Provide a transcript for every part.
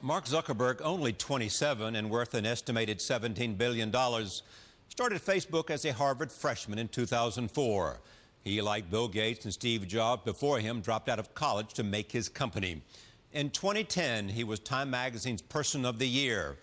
Mark Zuckerberg, only 27 and worth an estimated $17 billion, started Facebook as a Harvard freshman in 2004. He, like Bill Gates and Steve Jobs before him, dropped out of college to make his company. In 2010, he was Time Magazine's Person of the Year.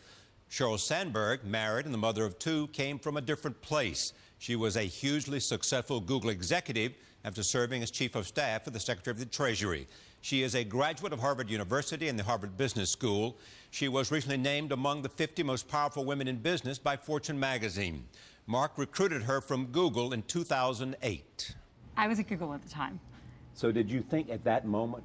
Sheryl Sandberg, married and the mother of two, came from a different place. She was a hugely successful Google executive after serving as chief of staff for the Secretary of the Treasury. She is a graduate of Harvard University and the Harvard Business School. She was recently named among the 50 most powerful women in business by Fortune magazine. Mark recruited her from Google in 2008. I was at Google at the time. So did you think at that moment,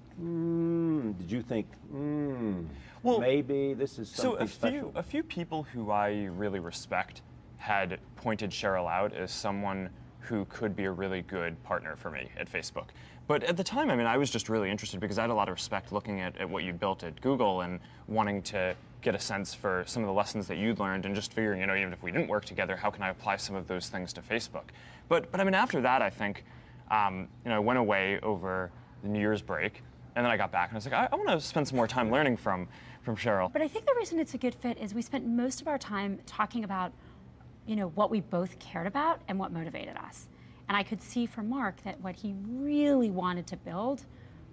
well, maybe this is something special? A few people who I really respect had pointed Sheryl out as someone who could be a really good partner for me at Facebook. But at the time, I mean, I was just really interested because I had a lot of respect looking at what you'd built at Google and wanting to get a sense for some of the lessons that you'd learned and just figuring, you know, even if we didn't work together, how can I apply some of those things to Facebook? But I mean, after that, I think, you know, I went away over the New Year's break, and then I got back and I was like, I want to spend some more time learning from Sheryl. But I think the reason it's a good fit is we spent most of our time talking about, you know, what we both cared about and what motivated us. And I could see from Mark that what he really wanted to build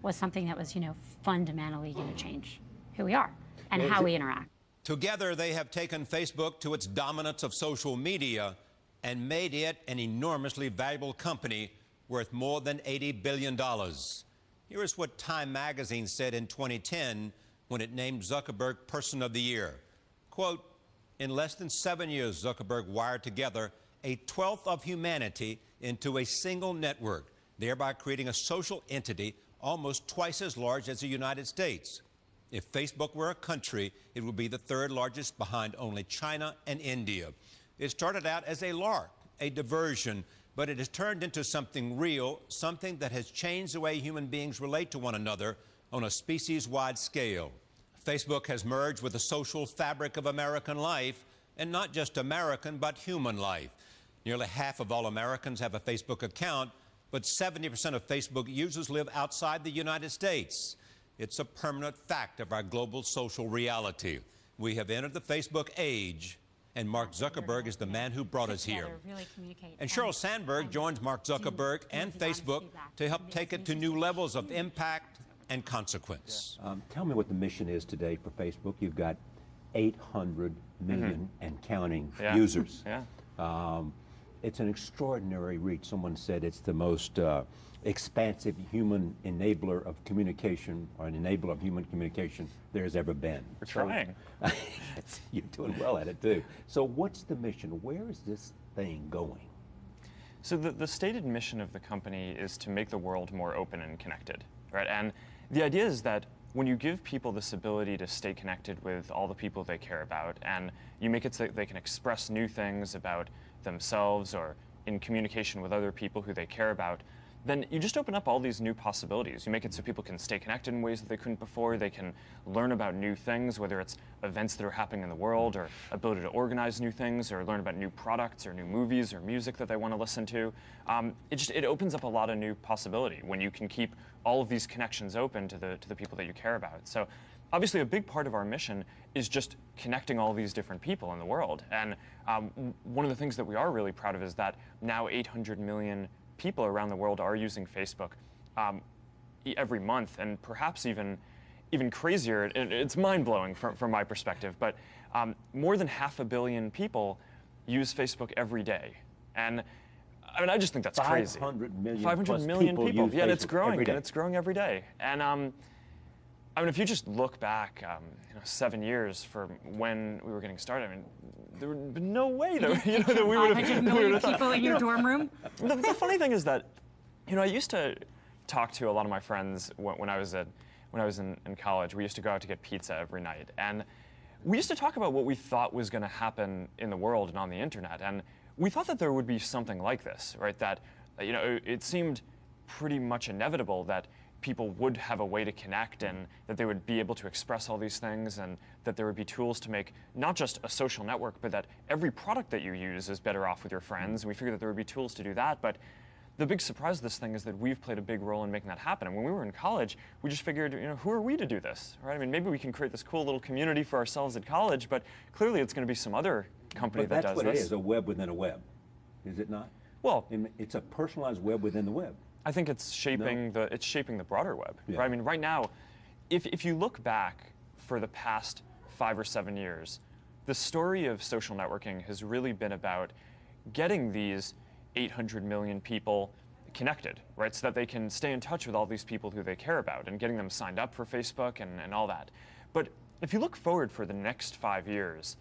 was something that was, you know, fundamentally going to change who we are and how we interact. Together, they have taken Facebook to its dominance of social media and made it an enormously valuable company worth more than $80 billion. Here is what Time Magazine said in 2010 when it named Zuckerberg Person of the Year. Quote, in less than 7 years, Zuckerberg wired together a twelfth of humanity into a single network, thereby creating a social entity almost twice as large as the United States. If Facebook were a country, it would be the third largest behind only China and India. It started out as a lark, a diversion, but it has turned into something real, something that has changed the way human beings relate to one another on a species-wide scale. Facebook has merged with the social fabric of American life, and not just American, but human life. Nearly half of all Americans have a Facebook account, but 70% of Facebook users live outside the United States. It's a permanent fact of our global social reality. We have entered the Facebook age, and Mark Zuckerberg is the man who brought us here. And Sheryl Sandberg joins Mark Zuckerberg and Facebook to help take it to new levels of impact and consequence. Tell me what the mission is today for Facebook. You've got 800 million and counting users. It's an extraordinary reach. Someone said it's the most expansive human enabler of communication, or an enabler of human communication there's ever been. We're trying. You're doing well at it too. So what's the mission? Where is this thing going? So the stated mission of the company is to make the world more open and connected, right? And the idea is that when you give people this ability to stay connected with all the people they care about, and you make it so that they can express new things about themselves or in communication with other people who they care about, then you just open up all these new possibilities. You make it so people can stay connected in ways that they couldn't before. They can learn about new things, whether it's events that are happening in the world, or ability to organize new things, or learn about new products, or new movies, or music that they want to listen to. It opens up a lot of new possibility when you can keep all of these connections open to the people that you care about. So obviously a big part of our mission is just connecting all these different people in the world. And one of the things that we are really proud of is that now 800 million people around the world are using Facebook every month, and perhaps even crazier. It's mind-blowing from my perspective, but more than 500 million people use Facebook every day. And I mean, I just think that's crazy. 500 million 500 million people. Yeah, and it's growing, and it's growing every day. And I mean, if you just look back, you know, 7 years from when we were getting started, I mean, there would have been no way that, you know, that we would have. 500 million people in your dorm room. The funny thing is that, you know, I used to talk to a lot of my friends when I was in college. We used to go out to get pizza every night, and we used to talk about what we thought was going to happen in the world and on the internet. And we thought that there would be something like this, right? That, you know, it seemed pretty much inevitable that people would have a way to connect, and that they would be able to express all these things, and that there would be tools to make not just a social network, but that every product that you use is better off with your friends. We figured that there would be tools to do that, but the big surprise of this thing is that we've played a big role in making that happen. And when we were in college, we just figured, who are we to do this, right? I mean, maybe we can create this cool little community for ourselves at college, but clearly it's going to be some other company that does this. But that's what it is, a web within a web, is it not? Well, it's a personalized web within the web. I think it's shaping the broader web. Yeah. Right? I mean, right now, if you look back for the past 5 or 7 years, the story of social networking has really been about getting these 800 million people connected, right? So that they can stay in touch with all these people who they care about and getting them signed up for Facebook and all that. But if you look forward for the next 5 years,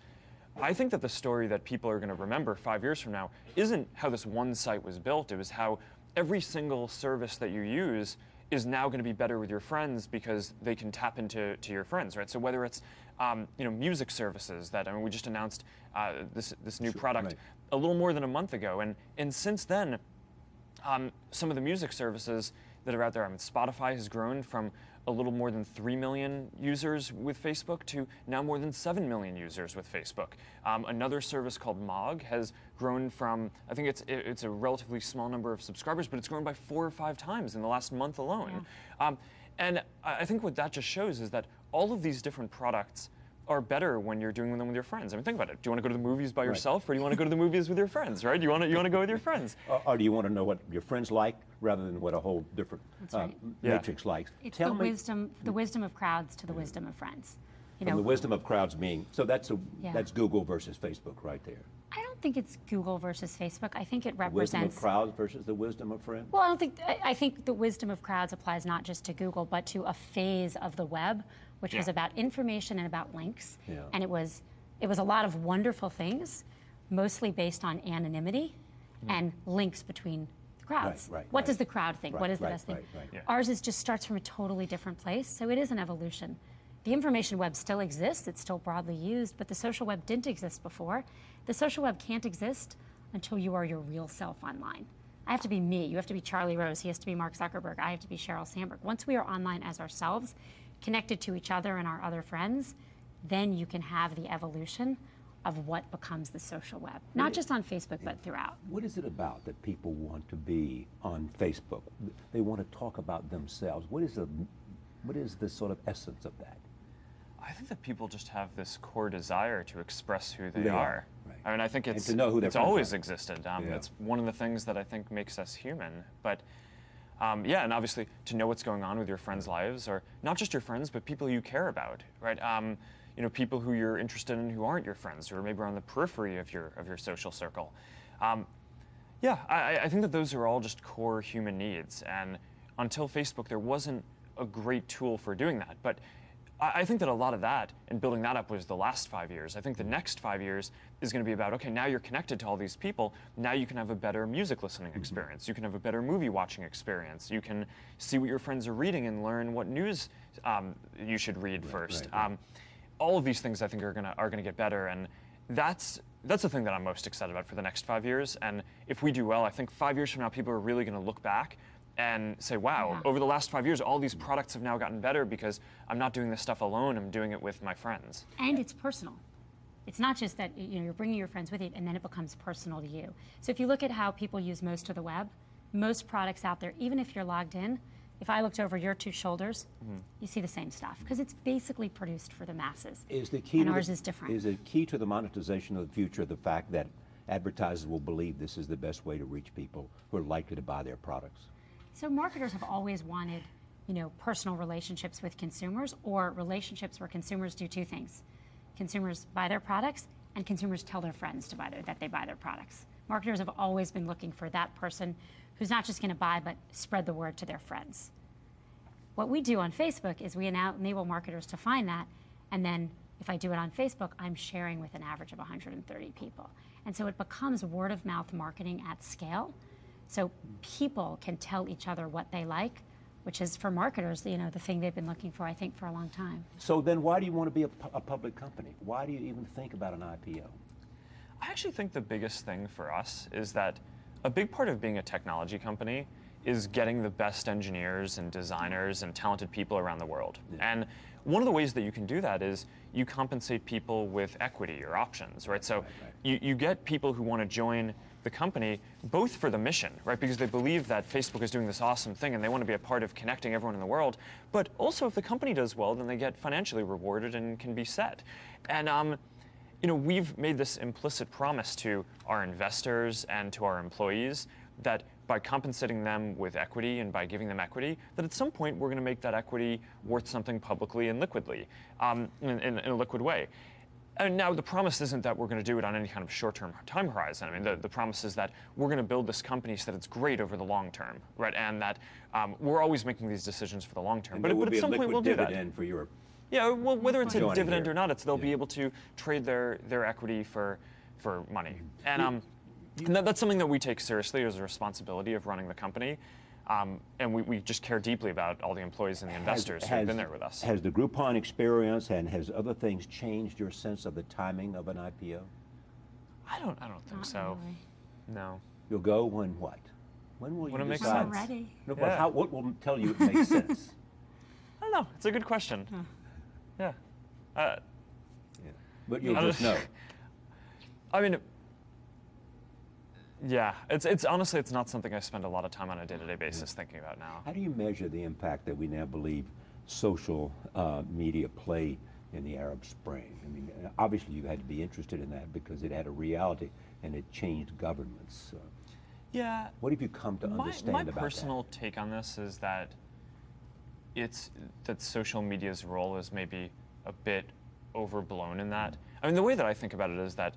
I think that the story that people are going to remember 5 years from now isn't how this one site was built. It was how every single service that you use is now going to be better with your friends because they can tap into your friends, right? So whether it's music services that we just announced this new product a little more than a month ago, and since then, some of the music services that are out there, Spotify has grown from a little more than 3 million users with Facebook to now more than 7 million users with Facebook. Another service called Mog has grown from, I think it's a relatively small number of subscribers, but it's grown by 4 or 5 times in the last month alone. Yeah. And I think what that just shows is that all of these different products are better when you're doing them with your friends. I mean, think about it. Do you want to go to the movies by yourself, or do you want to go to the movies with your friends, right? You want to go with your friends. Or do you want to know what your friends like rather than what a whole different matrix likes? It's the wisdom of crowds to the wisdom of friends. From the wisdom of crowds being, so that's Google versus Facebook right there. I don't think it's Google versus Facebook. I think it represents wisdom of crowds versus the wisdom of friends. Well, I think the wisdom of crowds applies not just to Google, but to a phase of the web, which was about information and about links. Yeah. And it was a lot of wonderful things, mostly based on anonymity and links between the crowds. What does the crowd think? What is the best thing? Yeah. Ours just starts from a totally different place, so it is an evolution. The information web still exists, it's still broadly used, but the social web didn't exist before. The social web can't exist until you are your real self online. I have to be me, you have to be Charlie Rose, he has to be Mark Zuckerberg, I have to be Sheryl Sandberg. Once we are online as ourselves, connected to each other and our other friends, then you can have the evolution of what becomes the social web. Not just on Facebook, but throughout. What is it about that people want to be on Facebook? They want to talk about themselves. What is the sort of essence of that? I think that people just have this core desire to express who they are. Right. I mean, I think it's always existed. It's one of the things that I think makes us human. But and obviously to know what's going on with your friends' lives, or not just your friends, but people you care about, right? People who you're interested in who aren't your friends, or maybe are on the periphery of your social circle. I think that those are all just core human needs. And until Facebook, there wasn't a great tool for doing that. But I think that a lot of that and building that up was the last 5 years. I think the next 5 years is going to be about, okay, now you're connected to all these people. Now you can have a better music listening experience. You can have a better movie watching experience. You can see what your friends are reading and learn what news you should read first. All of these things I think are gonna get better, and that's the thing that I'm most excited about for the next 5 years. And if we do well, I think 5 years from now, people are really going to look back and say, wow, over the last 5 years, all these products have now gotten better because I'm not doing this stuff alone, I'm doing it with my friends. And it's personal. It's not just that you're bringing your friends with you and then it becomes personal to you. So if you look at how people use most of the web, most products out there, even if you're logged in, if I looked over your 2 shoulders, you see the same stuff because it's basically produced for the masses. And ours is different. Is it key to the monetization of the future the fact that advertisers will believe this is the best way to reach people who are likely to buy their products? So marketers have always wanted, personal relationships with consumers, or relationships where consumers do 2 things. Consumers buy their products and consumers tell their friends that they buy their products. Marketers have always been looking for that person who's not just going to buy, but spread the word to their friends. What we do on Facebook is we enable marketers to find that, and then if I do it on Facebook, I'm sharing with an average of 130 people. And so it becomes word of mouth marketing at scale. So people can tell each other what they like, which is for marketers, the thing they've been looking for, I think, for a long time. So then why do you want to be a public company? Why do you even think about an IPO? I actually think the biggest thing for us is that a big part of being a technology company is getting the best engineers and designers and talented people around the world. Yeah. And one of the ways that you can do that is you compensate people with equity or options, right? So you get people who want to join the company, both for the mission, right? Because they believe that Facebook is doing this awesome thing and they want to be a part of connecting everyone in the world. But also, if the company does well, then they get financially rewarded and can be set. And you know, we've made this implicit promise to our investors and to our employees that by compensating them with equity and by giving them equity, that at some point we're going to make that equity worth something publicly and liquidly, in a liquid way. And now the promise isn't that we're going to do it on any kind of short-term time horizon. I mean, the promise is that we're going to build this company so that it's great over the long term, right? And that we're always making these decisions for the long term. And but at some point we'll do that. For your yeah, well, whether it's a dividend here. or not, they'll be able to trade their equity for money. And that's something that we take seriously as a responsibility of running the company. And we just care deeply about all the employees and the investors who've been there with us. Has the Groupon experience and has other things changed your sense of the timing of an IPO? I don't think so. Really. No. You'll go when what? When will you decide? When we're ready. No, but what will tell you it makes sense? I don't know. It's a good question. Yeah. But you'll just know. I mean, yeah. It's honestly, it's not something I spend a lot of time on a day-to-day basis thinking about now. How do you measure the impact that we now believe social media play in the Arab Spring? I mean, obviously you had to be interested in that because it had a reality and it changed governments. Yeah. What have you come to understand about that? My personal take on this is that that social media's role is maybe a bit overblown in that. I mean, the way that I think about it is that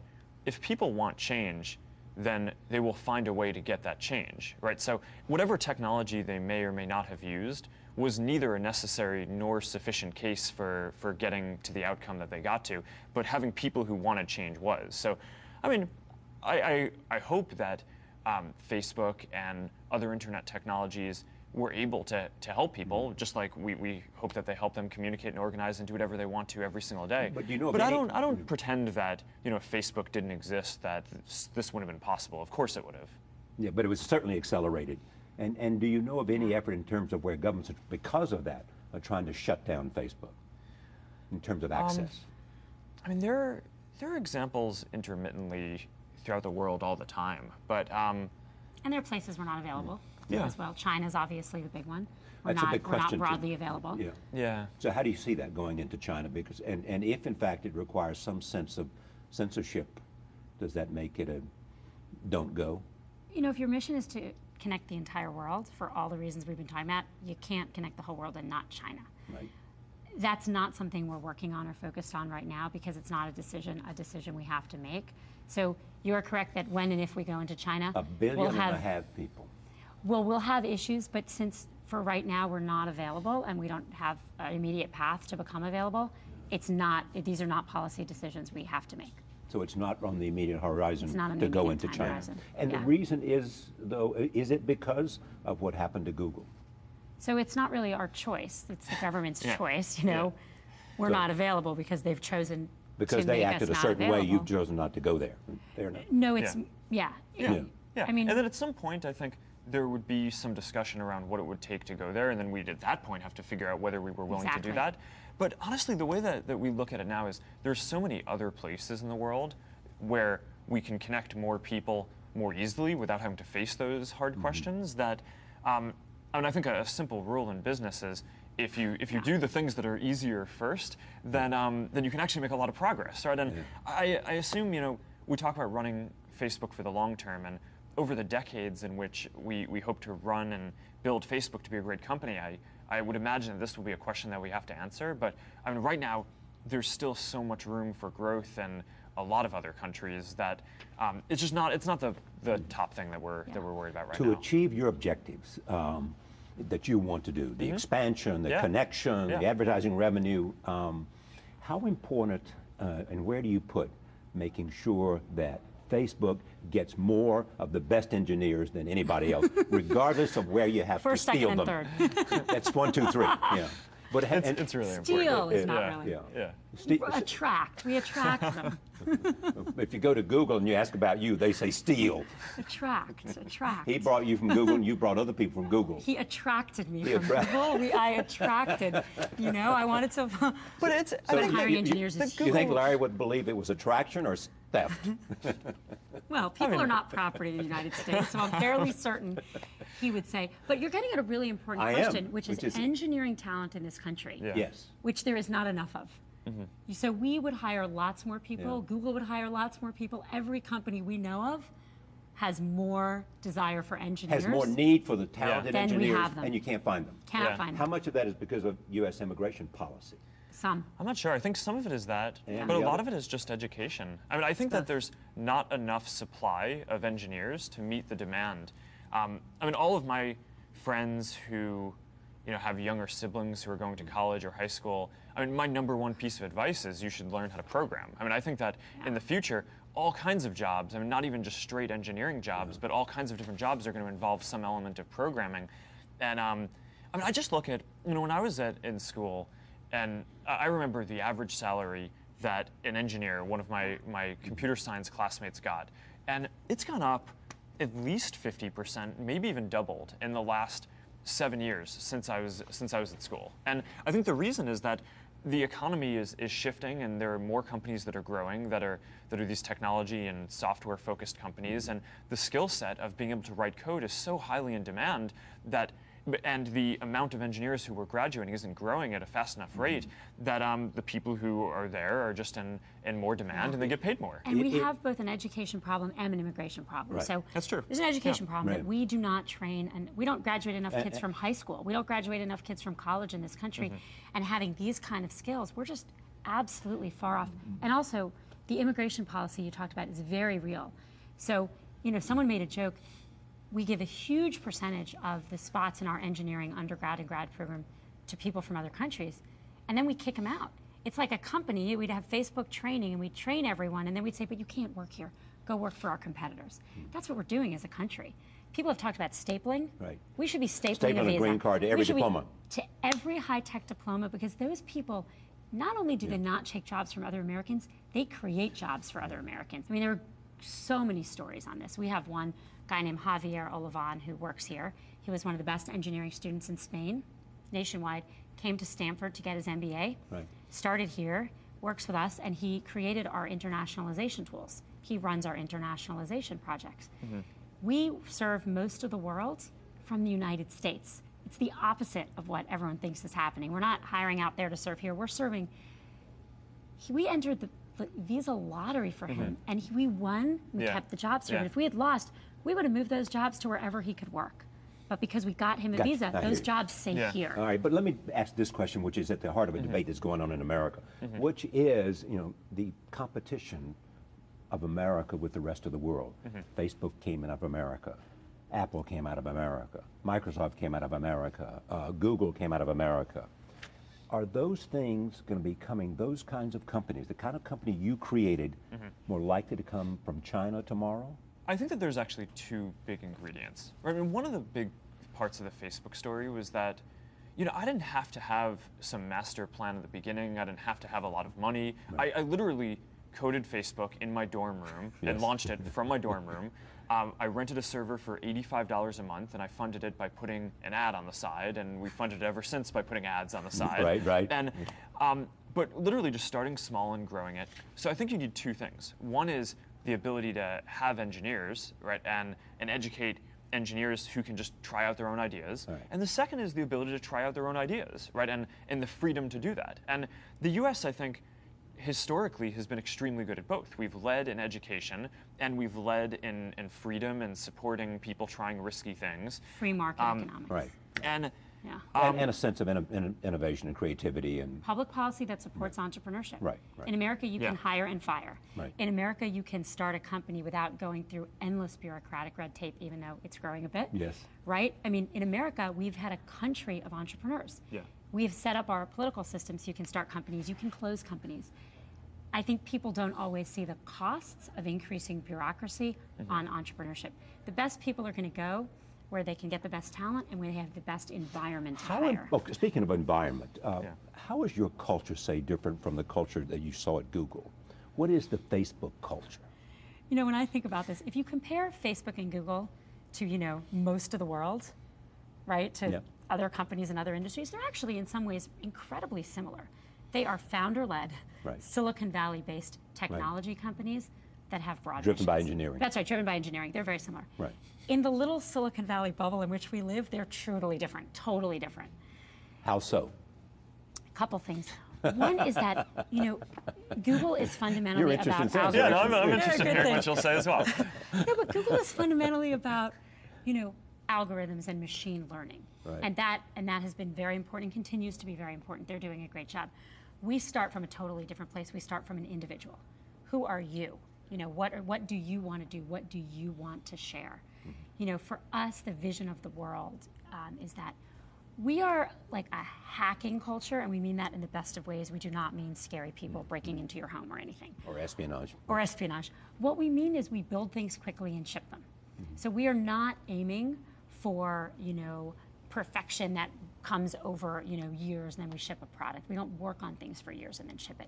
if people want change, then they will find a way to get that change, right? So whatever technology they may or may not have used was neither a necessary nor sufficient case for getting to the outcome that they got to, but having people who wanted change was. So, I mean, I hope that Facebook and other internet technologies were able to help people, just like we hope that they help them communicate and organize and do whatever they want to every single day. But, you know, I don't pretend that, you know, if Facebook didn't exist, that this wouldn't have been possible. Of course it would have. Yeah, but it was certainly accelerated. And do you know of any effort in terms of where governments, because of that, are trying to shut down Facebook in terms of access? I mean, there are examples intermittently throughout the world all the time, but and there are places we're not available as well. China's obviously the big one. We're That's a big question, not broadly available. Yeah. Yeah. So how do you see that going into China? Because and if in fact it requires some sense of censorship, does that make it a don't go? You know, if your mission is to connect the entire world for all the reasons we've been talking about, you can't connect the whole world and not China. Right. That's not something we're working on or focused on right now because it's not a decision we have to make. So you're correct that when and if we go into China, 1.5 billion people. Well, we'll have issues, but since for right now we're not available and we don't have an immediate path to become available, these are not policy decisions we have to make. So it's not on the immediate horizon to go into China. Horizon. And the reason is, though, is it because of what happened to Google? So it's not really our choice. It's the government's choice. You know, we're not available because they've chosen because to they make acted us a certain not way. available. You've chosen not to go there. They're not. No, it's Yeah. I mean, and then at some point, I think there would be some discussion around what it would take to go there, and then we'd at that point have to figure out whether we were willing to do that. But honestly, the way that we look at it now is there's so many other places in the world where we can connect more people more easily without having to face those hard questions that, and I think a simple rule in business is if you do the things that are easier first, then you can actually make a lot of progress, right? And I assume, you know, we talk about running Facebook for the long term, and over the decades in which we hope to run and build Facebook to be a great company, I would imagine that this will be a question that we have to answer. But I mean, right now, there's still so much room for growth in a lot of other countries that it's just not the top thing that we're worried about right now. To achieve your objectives that you want to do, the expansion, the connection, the advertising revenue, how important and where do you put making sure that Facebook gets more of the best engineers than anybody else, regardless of where you have first, to steal second, them? and third. That's 1, 2, 3. Yeah. But it's really important. Steal is not really. Attract. We attract them. If you go to Google and you ask about you, they say steal. Attract. He brought you from Google and you brought other people from Google. He attracted me from Google. I attracted, I wanted to. But it's, hiring engineers is Do you think Larry would believe it was attraction or theft. Well, people are not property in the United States, so I'm fairly certain he would say. But you're getting at a really important question, which is engineering talent in this country. Yeah. Yes. Which there is not enough of. So we would hire lots more people. Google would hire lots more people. Every company we know of has more desire for engineers. Has more need for the talented Then engineers, we have them. and you can't find them. Can't find them. How much of that is because of U.S. immigration policy? Some. I'm not sure. I think some of it is that, but a lot of it is just education. I mean, I think that there's not enough supply of engineers to meet the demand. I mean, all of my friends who, have younger siblings who are going to college or high school, I mean, my number one piece of advice is you should learn how to program. I mean, I think that in the future, all kinds of jobs, I mean, not even just straight engineering jobs, but all kinds of different jobs are going to involve some element of programming. And I mean, I just look at, when I was in school, and I remember the average salary that an engineer, one of my computer science classmates got. And it's gone up at least 50%, maybe even doubled in the last 7 years since I was at school. And I think the reason is that the economy is shifting, and there are more companies that are growing that are these technology and software focused companies, and the skill set of being able to write code is so highly in demand that, and the amount of engineers who are graduating isn't growing at a fast enough rate that the people who are there are just in more demand, and they get paid more. And we have both an education problem and an immigration problem. Right. So that's true. There's an education problem that we do not train, and we don't graduate enough kids from high school. We don't graduate enough kids from college in this country. And having these kind of skills, we're just absolutely far off. And also, the immigration policy you talked about is very real. So, someone made a joke. We give a huge percentage of the spots in our engineering undergrad and grad program to people from other countries, and then we kick them out. It's like a company. We'd have Facebook training, and we'd train everyone, and then we'd say, but you can't work here. Go work for our competitors. That's what we're doing as a country. People have talked about stapling. Right. We should be stapling a visa. A green card to every diploma. To every high-tech diploma, because those people, not only do they not take jobs from other Americans, they create jobs for other Americans. I mean, there are so many stories on this. We have one guy named Javier Olivan who works here. He was one of the best engineering students in Spain, nationwide, came to Stanford to get his MBA, started here, works with us, and he created our internationalization tools. He runs our internationalization projects. We serve most of the world from the United States. It's the opposite of what everyone thinks is happening. We're not hiring out there to serve here. We're serving. We entered the visa lottery for him, and we won. We kept the jobs here. But if we had lost, we would have moved those jobs to wherever he could work. But because we got him a visa, those jobs stay here. All right, but let me ask this question, which is at the heart of a debate that's going on in America, which is, the competition of America with the rest of the world. Facebook came out of America. Apple came out of America. Microsoft came out of America. Google came out of America. Are those things going to be coming, those kinds of companies, the kind of company you created, more likely to come from China tomorrow? I think that there's actually two big ingredients. I mean, one of the big parts of the Facebook story was that, I didn't have to have some master plan at the beginning. I didn't have to have a lot of money. I literally coded Facebook in my dorm room and launched it from my dorm room. I rented a server for $85 a month, and I funded it by putting an ad on the side, and we funded it ever since by putting ads on the side. Right. And, but literally just starting small and growing it. So I think you need two things. One is the ability to have engineers, and educate engineers who can just try out their own ideas. And the second is the ability to try out their own ideas, and the freedom to do that. And the U.S., I think, historically has been extremely good at both. We've led in education, and we've led in freedom and supporting people trying risky things. Free market economics. And and a sense of innovation and creativity and public policy that supports entrepreneurship. Right. In America, you can hire and fire. Right. In America, you can start a company without going through endless bureaucratic red tape, even though it's growing a bit. Yes. Right? I mean, in America, we've had a country of entrepreneurs. We've set up our political system so you can start companies, you can close companies. I think people don't always see the costs of increasing bureaucracy on entrepreneurship. The best people are going to go where they can get the best talent and where they have the best environment to hire. Speaking of environment, how is your culture, say, different from the culture that you saw at Google? What is the Facebook culture? When I think about this, if you compare Facebook and Google to, most of the world, right, to other companies and other industries, they're actually in some ways incredibly similar. They are founder-led, Silicon Valley-based technology companies, that have broad Driven by missions. engineering. That's right, driven by engineering. They're very similar. Right. In the little Silicon Valley bubble in which we live, they're truly different, totally different. How so? A couple things. One is that, Google is fundamentally You're interested about in Yeah, algorithms. no, I'm interested in hearing what you'll say as well. No, but Google is fundamentally about, algorithms and machine learning. Right. And that has been very important, continues to be very important. They're doing a great job. We start from a totally different place. We start from an individual. Who are you? What do you want to do? What do you want to share? For us, the vision of the world is that we are like a hacking culture, and we mean that in the best of ways. We do not mean scary people breaking into your home or anything. Or espionage. Or espionage. What we mean is we build things quickly and ship them. So we are not aiming for, perfection that comes over, years, and then we ship a product. We don't work on things for years and then ship it.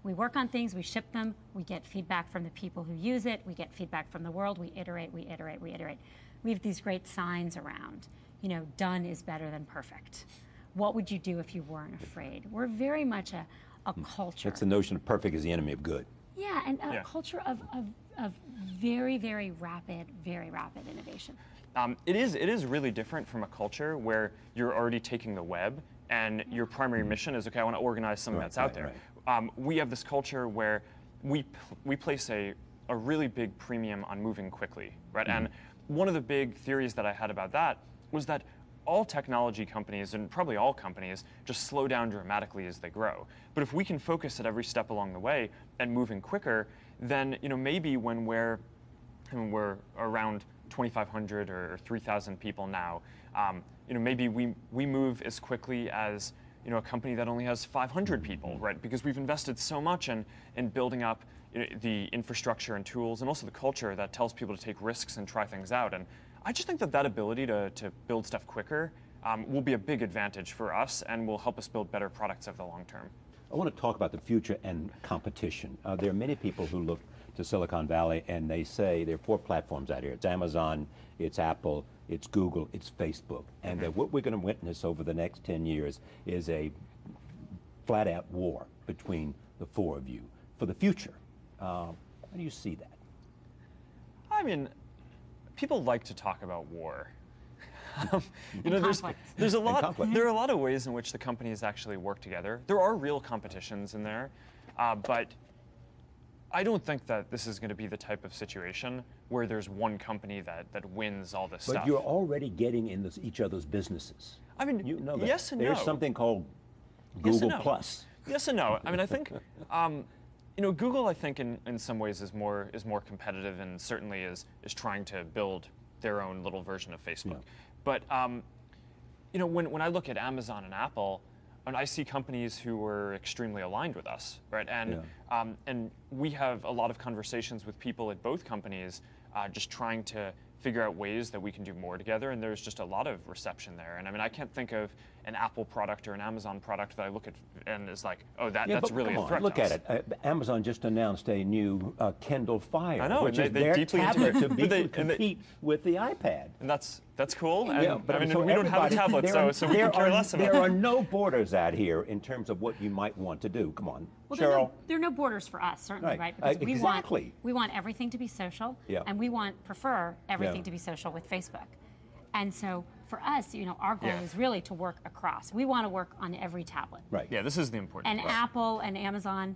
We work on things, we ship them, we get feedback from the people who use it, we get feedback from the world, we iterate, we iterate, we iterate. We have these great signs around, done is better than perfect. What would you do if you weren't afraid? We're very much a culture. That's the notion of perfect is the enemy of good. Yeah, and a culture of very, very rapid innovation. It is really different from a culture where you're already taking the web and your primary mission is, okay, I want to organize something that's out there. Right. We have this culture where we place a really big premium on moving quickly, right? And one of the big theories that I had about that was that all technology companies, and probably all companies, just slow down dramatically as they grow. But if we can focus at every step along the way and moving quicker, then maybe when we're around 2,500 or 3,000 people now, maybe we move as quickly as a company that only has 500 people, right? Because we've invested so much in building up the infrastructure and tools, and also the culture that tells people to take risks and try things out. And I just think that ability to build stuff quicker will be a big advantage for us and will help us build better products over the long term. I want to talk about the future and competition. There are many people who look to Silicon Valley and they say there are 4 platforms out here. It's Amazon, it's Apple, it's Google, it's Facebook. And that what we're going to witness over the next 10 years is a flat-out war between the 4 of you for the future. How do you see that? I mean, people like to talk about war. There's a lot. There are a lot of ways in which the companies actually work together. There are real competitions in there, but I don't think that this is going to be the type of situation where there's one company that wins all this stuff. But you're already getting in each other's businesses. I mean, you know that. Yes and no. There's something called Google Plus. Yes and no. I mean, I think Google, I think in some ways is more competitive and certainly is trying to build their own little version of Facebook. Yeah. But when I look at Amazon and Apple, and I see companies who are extremely aligned with us, right? And we have a lot of conversations with people at both companies, just trying to figure out ways that we can do more together, and there's just a lot of reception there. And I mean, I can't think of an Apple product or an Amazon product that I look at and is like, oh, that's really a threat look to us. at it. Amazon just announced a new Kindle Fire, I know, which is their tablet to compete with the iPad. And that's cool. And, yeah, but I mean, so we don't have a tablet, so we can care less about it. There are no borders out here in terms of what you might want to do. Come on, well, Sheryl. There are no borders for us, certainly, right? Because we want everything to be social, and we prefer everything to be social with Facebook. And so for us, our goal is really to work across. We want to work on every tablet. Right. Yeah, this is the important And part. Apple and Amazon,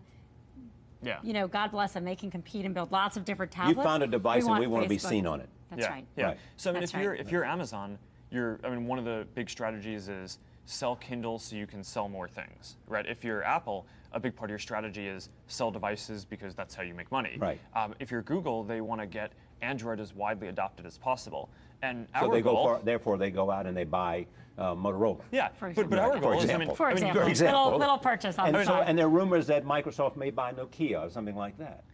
God bless them, they can compete and build lots of different You tablets. found a device and we want to be seen on it. That's right. Yeah. Right. So I mean, if you're Amazon, one of the big strategies is sell Kindle so you can sell more things, right? If you're Apple, a big part of your strategy is sell devices because that's how you make money. Right. If you're Google, they want to get Android as widely adopted as possible. And so our goal, therefore they go out and they buy Motorola. Yeah, but our goal is, for example, little purchase on and there are rumors that Microsoft may buy Nokia or something like that.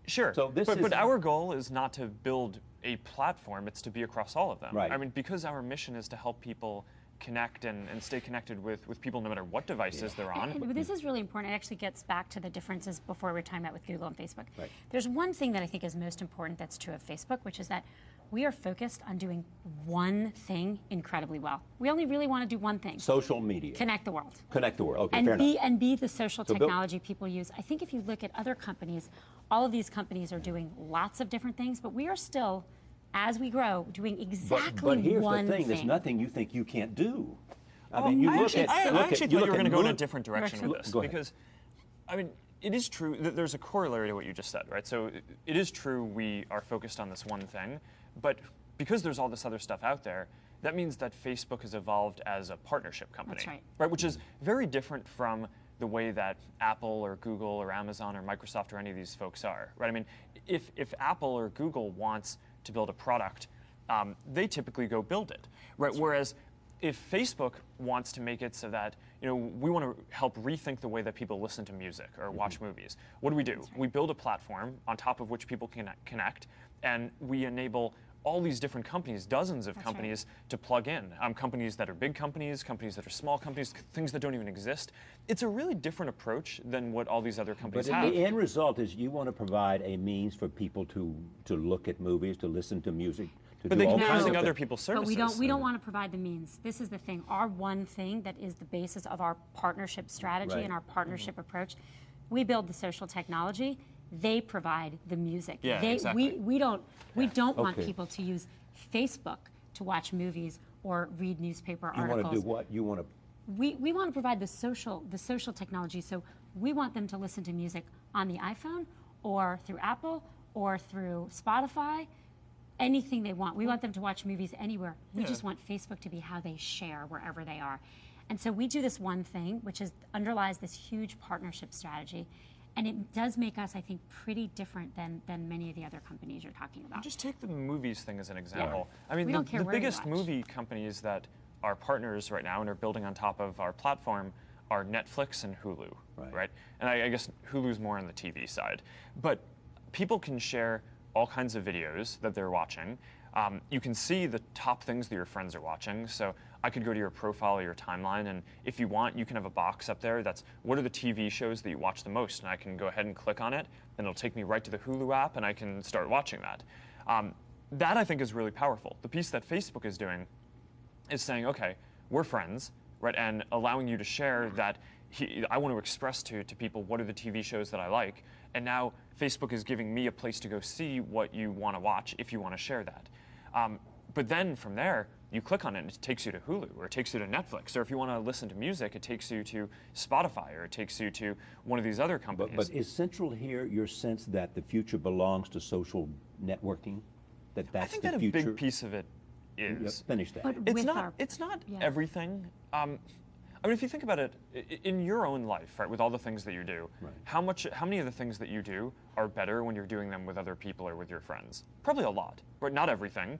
Sure. So but our goal is not to build a platform, it's to be across all of them. Right. I mean, because our mission is to help people connect and stay connected with people no matter what devices they're on. And this is really important. It actually gets back to the differences before we were talking about with Google and Facebook. Right. There's one thing that I think is most important that's true of Facebook, which is that We are focused on doing one thing incredibly well. We only really want to do one thing. Social media. Connect the world. Connect the world. Okay, and fair be enough. and be the social technology people use. I think if you look at other companies, all of these companies are doing lots of different things, but we are still, as we grow, doing exactly but here's one the thing. thing. There's nothing you think you can't do. I actually thought you were going to go in a different direction with this. Go ahead. Because, I mean, it is true that there's a corollary to what you just said, right? So it is true we are focused on this one thing, but because there's all this other stuff out there, that means that Facebook has evolved as a partnership company. That's right. Right, which is very different from the way that Apple or Google or Amazon or Microsoft or any of these folks are, right? I mean, if Apple or Google wants to build a product, they typically go build it, right? Whereas if Facebook wants to make it so that, we want to help rethink the way that people listen to music or watch movies, what do? Right. We build a platform on top of which people can connect, and we enable all these different companies, dozens of companies, to plug in. Companies that are big companies, companies that are small companies, things that don't even exist. It's a really different approach than what all these other companies have. But the end result is you want to provide a means for people to look at movies, to listen to music, to but do they all can be kinds using of other things. people's services. But we don't want to provide the means. This is the thing. Our one thing that is the basis of our partnership strategy and our partnership approach, we build the social technology. They provide the music. Yeah, exactly. We don't want people to use Facebook to watch movies or read newspaper articles. You want to do what? You want to... We want to provide the social technology. So we want them to listen to music on the iPhone or through Apple or through Spotify, anything they want. We want them to watch movies anywhere. We just want Facebook to be how they share wherever they are. And so we do this one thing, which underlies this huge partnership strategy. And it does make us, I think, pretty different than many of the other companies you're talking about. Just take the movies thing as an example. Yeah. I mean, We don't care the where you biggest watch. movie companies that are partners right now and are building on top of our platform are Netflix and Hulu, right? And I guess Hulu's more on the TV side. But people can share all kinds of videos that they're watching. You can see the top things that your friends are watching. So I could go to your profile or your timeline, and if you want, you can have a box up there that's what are the TV shows that you watch the most, and I can go ahead and click on it, and it'll take me right to the Hulu app, and I can start watching that. That, I think, is really powerful. The piece that Facebook is doing is saying, okay, we're friends, right, and allowing you to share that I want to express to people what are the TV shows that I like, and now Facebook is giving me a place to go see what you want to watch if you want to share that. But then from there, you click on it and it takes you to Hulu, or it takes you to Netflix, or if you want to listen to music, it takes you to Spotify, or it takes you to one of these other companies. But is central here your sense that the future belongs to social networking? That's I think the that future? a big piece of it is. Finish that. But It's not everything. I mean, if you think about it, in your own life, right, with all the things that you do, how many of the things that you do are better when you're doing them with other people or with your friends? Probably a lot, right? Not everything,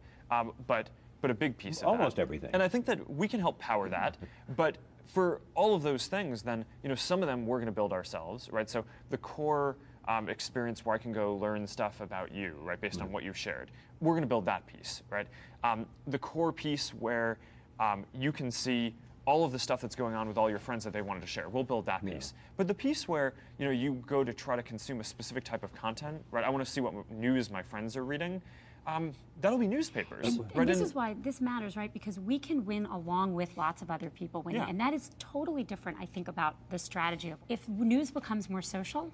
but a big piece of that. Almost everything. And I think that we can help power that, but for all of those things, then some of them we're going to build ourselves, right? So the core experience where I can go learn stuff about you, right, based on what you've shared, we're going to build that piece, right? The core piece where you can see all of the stuff that's going on with all your friends that they wanted to share. We'll build that piece. But the piece where you go to try to consume a specific type of content, right? I want to see what news my friends are reading. That'll be newspapers. And this is why this matters, right? Because we can win along with lots of other people winning. And that is totally different, I think, about the strategy of if news becomes more social,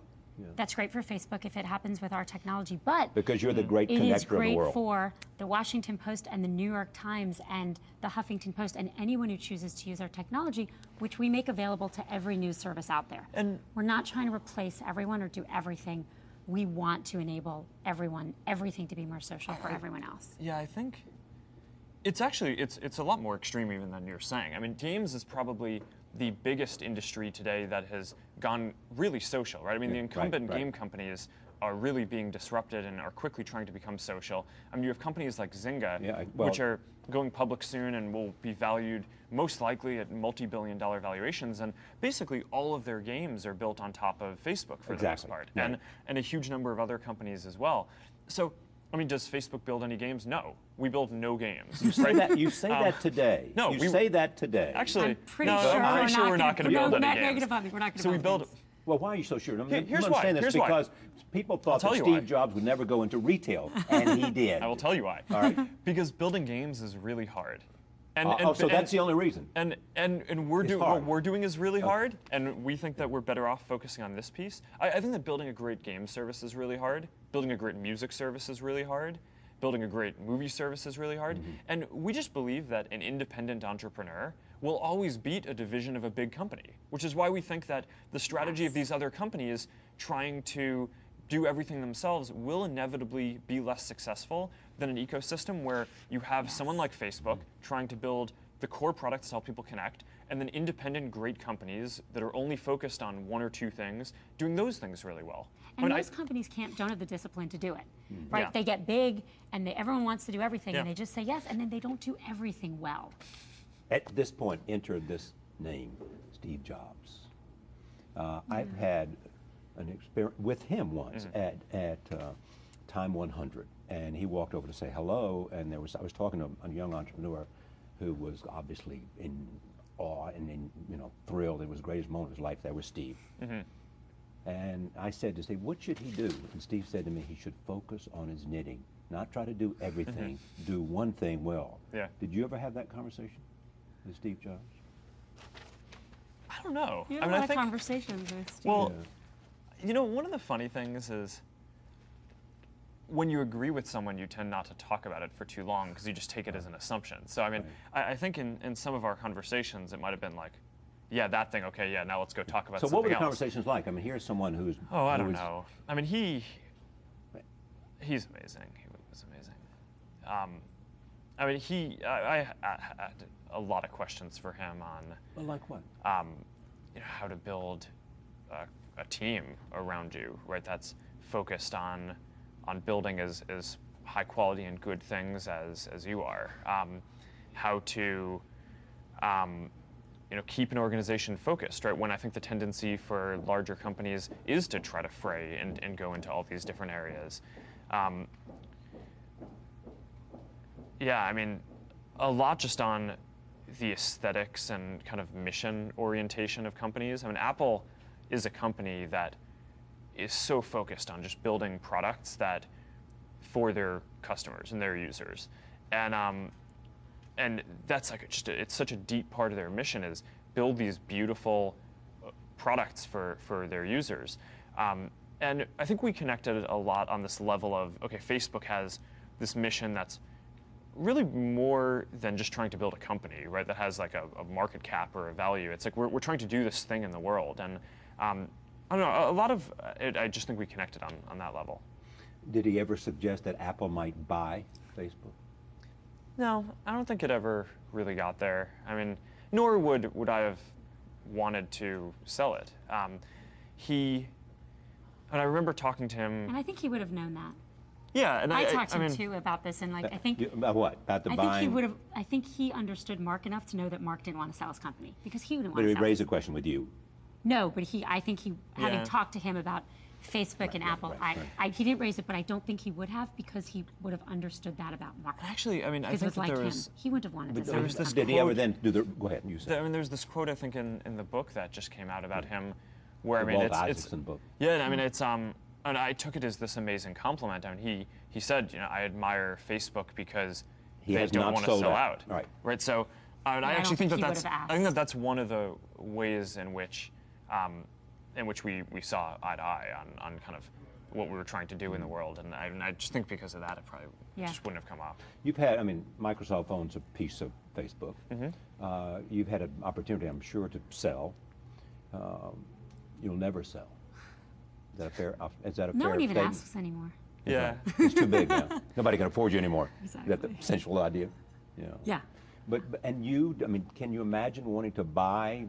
that's great for Facebook if it happens with our technology, but because you're the great connector it is of the great world. for the Washington Post and the New York Times and the Huffington Post and anyone who chooses to use our technology, which we make available to every news service out there. And we're not trying to replace everyone or do everything. We want to enable everything to be more social for everyone else. Yeah, I think it's actually, it's a lot more extreme even than you're saying. I mean, games is probably the biggest industry today that has gone really social, right? I mean, the incumbent game companies are really being disrupted and are quickly trying to become social. I mean, you have companies like Zynga, which are going public soon and will be valued most likely at multi-billion-dollar valuations, and basically all of their games are built on top of Facebook for the most part, and a huge number of other companies as well. So, I mean, does Facebook build any games? No. We build no games. You say that. You say that today. No, you say that today. Actually, I'm pretty sure we're not going to build any games. Negative on me. We're not going to build games. Well, why are you so sure? I mean, Here's I'm why. saying this Here's because why. people thought that I'll tell you Steve why. Jobs would never go into retail, and he did. I will tell you why. All right. Because building games is really hard. So that's the only reason. And what we're doing is really hard, and we think that we're better off focusing on this piece. I think that building a great game service is really hard. Building a great music service is really hard. Building a great movie service is really hard. And we just believe that an independent entrepreneur will always beat a division of a big company, which is why we think that the strategy of these other companies trying to do everything themselves will inevitably be less successful than an ecosystem where you have someone like Facebook trying to build the core products to help people connect, and then independent great companies that are only focused on one or two things, doing those things really well. And most companies don't have the discipline to do it, right? Yeah. They get big, and everyone wants to do everything, and they just say yes, and then they don't do everything well. At this point, enter this name, Steve Jobs. I've had an experience with him once at Time 100, and he walked over to say hello, and I was talking to a young entrepreneur who was obviously in awe and thrilled. It was the greatest moment of his life. That was Steve. And I said to Steve, what should he do? And Steve said to me, he should focus on his knitting, not try to do everything, do one thing well. Yeah. Did you ever have that conversation with Steve Jobs? I don't know. You have a lot of conversations with Steve. Well, one of the funny things is when you agree with someone, you tend not to talk about it for too long because you just take it as an assumption. So, I mean, I think in some of our conversations, it might have been like, yeah, that thing, okay, yeah, now let's go talk about something else. So what were the conversations like? I mean, here's someone who's... Oh, I don't know. I mean, he's amazing. He was amazing. I mean, I had a lot of questions for him on... Well, like what? How to build a team around you, right? That's focused on building as high quality and good things as you are. How to keep an organization focused, right? When I think the tendency for larger companies is to try to fray and go into all these different areas. Yeah, I mean, a lot just on the aesthetics and kind of mission orientation of companies. I mean, Apple is a company that is so focused on just building products that for their customers and their users. And that's like it's such a deep part of their mission is build these beautiful products for their users. And I think we connected a lot on this level of, okay, Facebook has this mission that's really more than just trying to build a company, right? That has like a market cap or a value. It's like we're trying to do this thing in the world. And I don't know, a lot of it, I just think we connected on that level. Did he ever suggest that Apple might buy Facebook? No, I don't think it ever really got there. I mean, nor would I have wanted to sell it. And I remember talking to him. And I think he would have known that. Yeah, and I talked to him too about this, and like I think about what? About the buying? I think he would have. I think he understood Mark enough to know that Mark didn't want to sell his company because he wouldn't want to. Did sell he raise a question with you? No, but I think he, having talked to him about Facebook and Apple, he didn't raise it, but I don't think he would have because he would have understood that about Mark. Actually, I mean, I think that there was. He wouldn't have wanted to sell his company. Did he ever then do the? Go ahead, you say. I mean, there's this quote I think in the book that just came out about him, where I mean, Walt it's Isaacson book. Yeah, I mean, it's and I took it as this amazing compliment. I mean, he said, I admire Facebook because they don't want to sell out. Right. So, I actually think that's one of the ways in which we saw eye to eye on kind of what we were trying to do in the world, and I just think because of that, it probably just wouldn't have come up. You've had, I mean, Microsoft owns a piece of Facebook. You've had an opportunity, I'm sure, to sell. You'll never sell. Is that a fair? Is that a fair? No one even statement? asks anymore. Yeah, it's too big now. Nobody can afford you anymore. Exactly. Is that the essential idea? Yeah. Yeah. But and you, I mean, can you imagine wanting to buy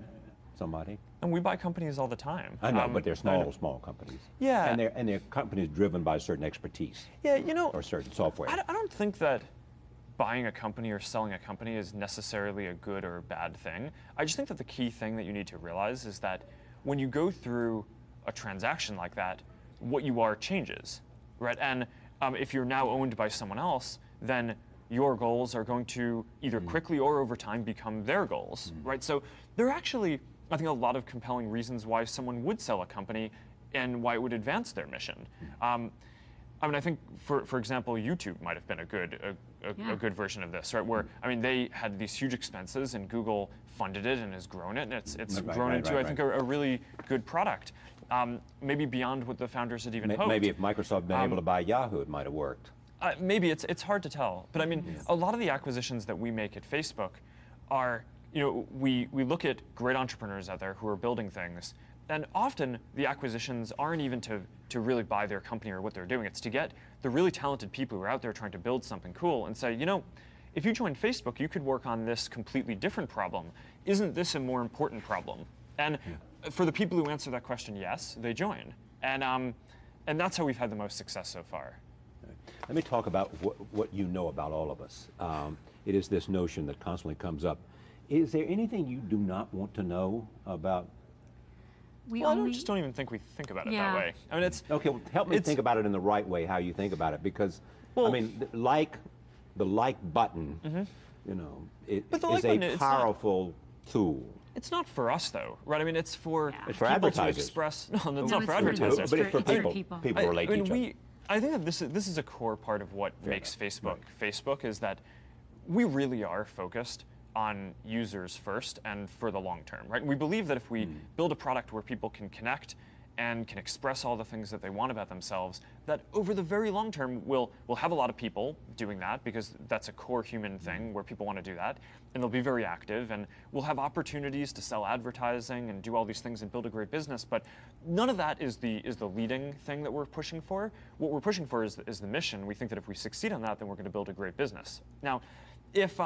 somebody? And we buy companies all the time. I know, but they're small companies. Yeah. And they're companies driven by certain expertise. Yeah, or certain software. I don't think that buying a company or selling a company is necessarily a good or a bad thing. I just think that the key thing that you need to realize is that when you go through a transaction like that, what you are changes, right? And if you're now owned by someone else, then your goals are going to either quickly or over time become their goals, right? So they're actually, I think, a lot of compelling reasons why someone would sell a company and why it would advance their mission. I mean, I think, for example, YouTube might have been a good version of this, right? Where, I mean, they had these huge expenses, and Google funded it and has grown it, and it's grown into, I think, a really good product. Maybe beyond what the founders had even hoped. Maybe if Microsoft had been able to buy Yahoo, it might have worked. Maybe it's hard to tell, but I mean, a lot of the acquisitions that we make at Facebook are, we look at great entrepreneurs out there who are building things, and often the acquisitions aren't even to really buy their company or what they're doing. It's to get the really talented people who are out there trying to build something cool and say, if you join Facebook, you could work on this completely different problem. Isn't this a more important problem? And for the people who answer that question, yes, they join. And that's how we've had the most success so far. Let me talk about what you know about all of us. It is this notion that constantly comes up. Is there anything you do not want to know about? I just don't even think we think about it that way. I mean, it's okay. Well, help me think about it in the right way. How you think about it, because I mean, the like button, it is a powerful tool. It's not for us, though, right? I mean, it's for people advertisers. To express. No, it's not for advertisers. But it's for people. People relate to each other. I think that this is a core part of what makes Facebook Facebook, is that we really are focused on users first and for the long term, right? We believe that if we build a product where people can connect and can express all the things that they want about themselves, that over the very long term, we'll have a lot of people doing that, because that's a core human thing where people want to do that, and they'll be very active, and we'll have opportunities to sell advertising and do all these things and build a great business. But none of that is the leading thing that we're pushing for. What we're pushing for is the mission. We think that if we succeed on that, then we're going to build a great business. Now, if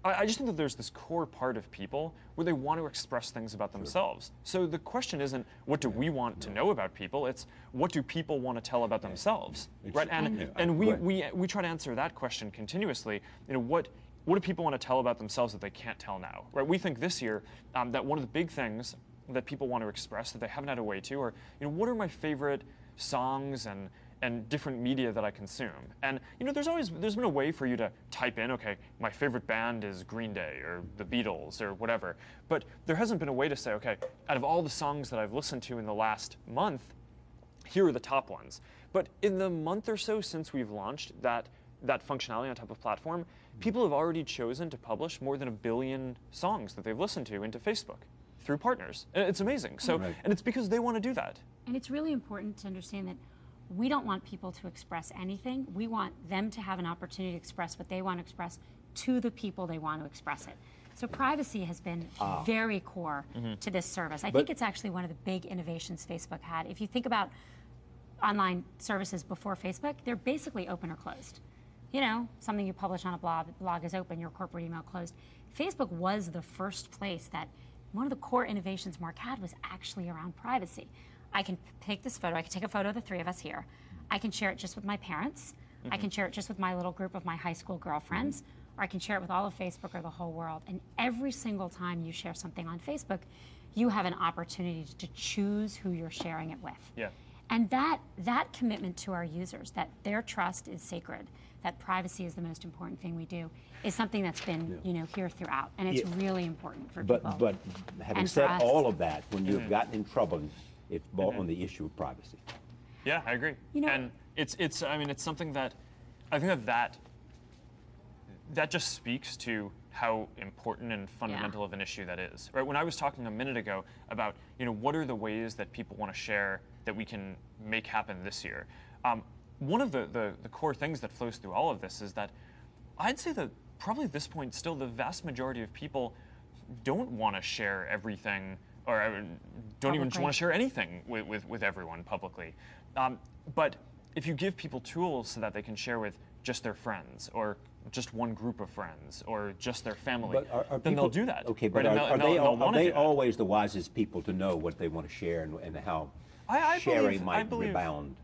I just think that there's this core part of people where they want to express things about themselves. So the question isn't, what do we want to know about people? It's, what do people want to tell about themselves, right? And we try to answer that question continuously. What do people want to tell about themselves that they can't tell now, right? We think this year that one of the big things that people want to express that they haven't had a way to, or what are my favorite songs and different media that I consume. And there's been a way for you to type in, okay, my favorite band is Green Day or the Beatles or whatever, but there hasn't been a way to say, okay, out of all the songs that I've listened to in the last month, here are the top ones. But in the month or so since we've launched that functionality on top of platform, people have already chosen to publish more than 1 billion songs that they've listened to into Facebook through partners. And it's amazing. So, and it's because they want to do that. And it's really important to understand that we don't want people to express anything. We want them to have an opportunity to express what they want to express to the people they want to express it. So privacy has been very core to this service. I think it's actually one of the big innovations Facebook had. If you think about online services before Facebook, they're basically open or closed. Something you publish on a blog, the blog is open, your corporate email closed. Facebook was the first place that one of the core innovations Mark had was actually around privacy. I can take this photo, I can take a photo of the three of us here. I can share it just with my parents. I can share it just with my little group of my high school girlfriends, or I can share it with all of Facebook or the whole world. And every single time you share something on Facebook, you have an opportunity to choose who you're sharing it with. Yeah. And that commitment to our users, that their trust is sacred, that privacy is the most important thing we do, is something that's been here throughout. And it's really important for people. But having said all of that, when you've gotten in trouble, it's on the issue of privacy. Yeah, I agree. And it's something that I think that just speaks to how important and fundamental of an issue that is. Right? When I was talking a minute ago about what are the ways that people want to share that we can make happen this year, one of the core things that flows through all of this is that I'd say that probably at this point still the vast majority of people don't want to share everything, or don't even want to share anything with everyone publicly. But if you give people tools so that they can share with just their friends, or just one group of friends, or just their family, then they'll do that. Okay, but are they always the wisest people to know what they want to share and how sharing might rebound?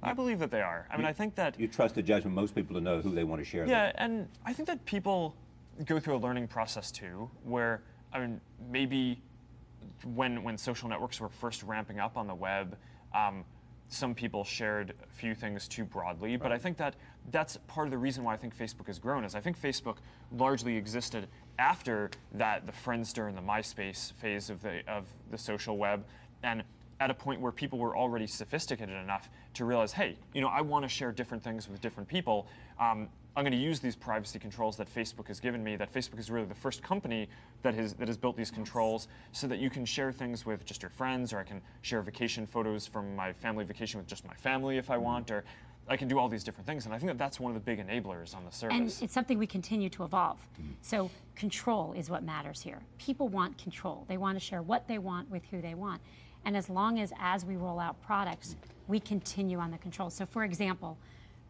I believe that they are. I mean, I think that you trust the judgment of most people to know who they want to share. Yeah, and I think that people go through a learning process too, where maybe when social networks were first ramping up on the web, some people shared a few things too broadly, but I think that that's part of the reason why I think Facebook has grown, is I think Facebook largely existed after that, the Friendster and the MySpace phase of the social web, and at a point where people were already sophisticated enough to realize, hey, I want to share different things with different people. I'm going to use these privacy controls that Facebook has given me, that Facebook is really the first company that has built these controls, so that you can share things with just your friends, or I can share vacation photos from my family vacation with just my family if I want, or I can do all these different things. And I think that that's one of the big enablers on the service. And it's something we continue to evolve. So control is what matters here. People want control. They want to share what they want with who they want. And as long as we roll out products, we continue on the control. So for example,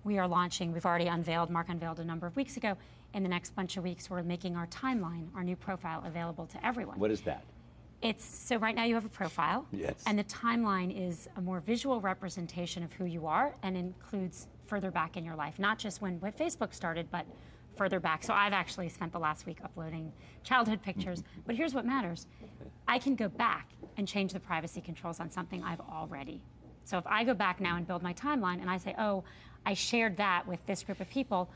we've already unveiled, Mark unveiled a number of weeks ago, in the next bunch of weeks we're making our timeline, our new profile, available to everyone. What is that? So right now you have a profile, yes, and the timeline is a more visual representation of who you are and includes further back in your life, not just when Facebook started, but further back. So I've actually spent the last week uploading childhood pictures, but here's what matters. I can go back and change the privacy controls on something I've already. So if I go back now and build my timeline and I say, oh, I shared that with this group of people,